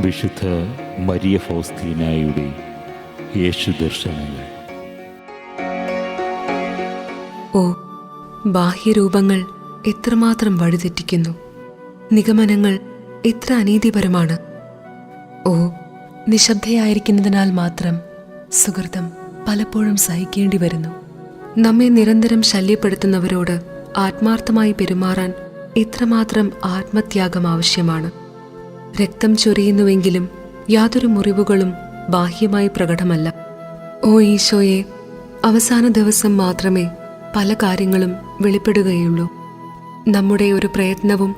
വിശുദ്ധ മരിയ ഫൗസ്തീനായുടെ യേശു ദർശനങ്ങൾ. ഓ, ബാഹ്യരൂപങ്ങൾ എത്രമാത്രം വഴിതെറ്റിക്കുന്നു! നിഗമനങ്ങൾ എത്ര അനീതിപരമാണ്! ഓ, നിശബ്ദയായിരിക്കുന്നതിനാൽ മാത്രം സുഹൃതം പലപ്പോഴും സഹിക്കേണ്ടി വരുന്നു. നമ്മെ നിരന്തരം ശല്യപ്പെടുത്തുന്നവരോട് ആത്മാർത്ഥമായി പെരുമാറാൻ എത്രമാത്രം ആത്മത്യാഗം ആവശ്യമാണ്! രക്തം ചൊരിയുന്നുവെങ്കിലും യാതൊരു മുറിവുകളും ബാഹ്യമായി പ്രകടമല്ല. ഓ ഈശോയെ, അവസാന ദിവസം മാത്രമേ പല കാര്യങ്ങളും വെളിപ്പെടുകയുള്ളൂ. നമ്മുടെ ഒരു പ്രയത്നവും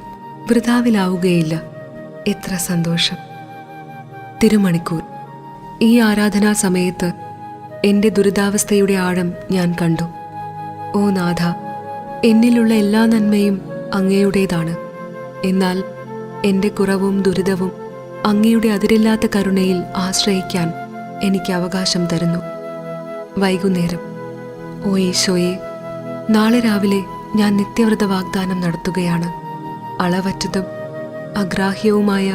വൃഥാവിലാവുകയില്ല. എത്ര സന്തോഷം! തിരുമണിക്കൂർ. ഈ ആരാധനാ സമയത്ത് എൻ്റെ ദുരിതാവസ്ഥയുടെ ആഴം ഞാൻ കണ്ടു. ഓ നാഥ, എന്നിലുള്ള എല്ലാ നന്മയും അങ്ങയുടേതാണ്. എന്നാൽ എൻ്റെ കുറവും ദുരിതവും അങ്ങയുടെ അതിരില്ലാത്ത കരുണയിൽ ആശ്രയിക്കാൻ എനിക്ക് അവകാശം തരുന്നു. വൈകുന്നേരം. ഓ ഈശോയെ, നാളെ രാവിലെ ഞാൻ നിത്യവ്രത വാഗ്ദാനം നടത്തുകയാണ്. അളവറ്റതും അഗ്രാഹ്യവുമായ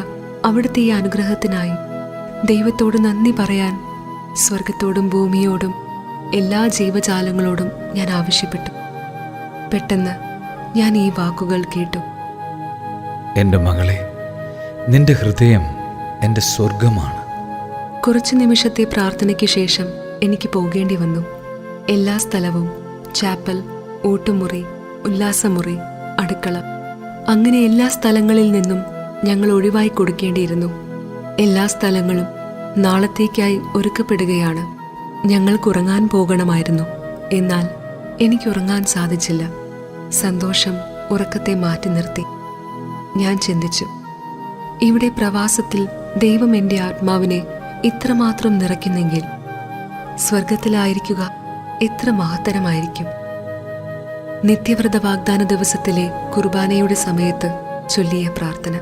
അവിടുത്തെ ഈ അനുഗ്രഹത്തിനായി ദൈവത്തോട് നന്ദി പറയാൻ സ്വർഗത്തോടും ഭൂമിയോടും എല്ലാ ജീവജാലങ്ങളോടും ഞാൻ ആവശ്യപ്പെട്ടു. പെട്ടെന്ന് ഞാൻ ഈ വാക്കുകൾ കേട്ടു. എൻ്റെ മകളെ, നിന്റെ ഹൃദയം എൻ്റെ സ്വർഗമാണ്. കുറച്ചു നിമിഷത്തെ പ്രാർത്ഥനയ്ക്ക് ശേഷം എനിക്ക് പോകേണ്ടി വന്നു. എല്ലാ സ്ഥലവും ചാപ്പൽ, ഊട്ടുമുറി, ഉല്ലാസമുറി, അടുക്കള, അങ്ങനെ എല്ലാ സ്ഥലങ്ങളിൽ നിന്നും ഞങ്ങൾ ഒഴിവായി കൊടുക്കേണ്ടിയിരുന്നു. എല്ലാ സ്ഥലങ്ങളും നാളത്തേക്കായി ഒരുക്കപ്പെടുകയാണ്. ഞങ്ങൾക്കുറങ്ങാൻ പോകണമായിരുന്നു. എന്നാൽ എനിക്കുറങ്ങാൻ സാധിച്ചില്ല. സന്തോഷം ഉറക്കത്തെ മാറ്റി നിർത്തി. ഞാൻ ചിന്തിച്ചു, ഇവിടെ പ്രവാസത്തിൽ ദൈവം എൻ്റെ ആത്മാവിനെ ഇത്രമാത്രം നിറയ്ക്കുന്നെങ്കിൽ സ്വർഗത്തിലായിരിക്കുക എത്ര മഹത്തരമായിരിക്കും. നിത്യവ്രത വാഗ്ദാന ദിവസത്തിലെ കുർബാനയുടെ സമയത്ത് ചൊല്ലിയ പ്രാർത്ഥന.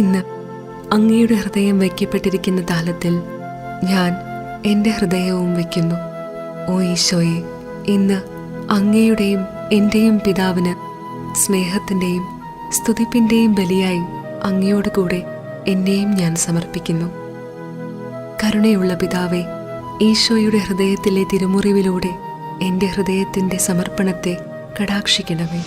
ഇന്ന് അങ്ങയുടെ ഹൃദയം വയ്ക്കപ്പെട്ടിരിക്കുന്ന താലത്തിൽ ഞാൻ എൻ്റെ ഹൃദയവും വയ്ക്കുന്നു. ഓ ഈശോയെ, ഇന്ന് അങ്ങയുടെയും എൻ്റെയും പിതാവിന് സ്നേഹത്തിൻ്റെയും സ്തുതിപ്പിൻ്റെയും ബലിയായി അങ്ങയോട് കൂടെ എന്നെയും ഞാൻ സമർപ്പിക്കുന്നു. കരുണയുള്ള പിതാവേ, ഈശോയുടെ ഹൃദയത്തിലെ തിരുമുറിവിലൂടെ എൻ്റെ ഹൃദയത്തിൻ്റെ സമർപ്പണത്തെ കടാക്ഷിക്കണമേ.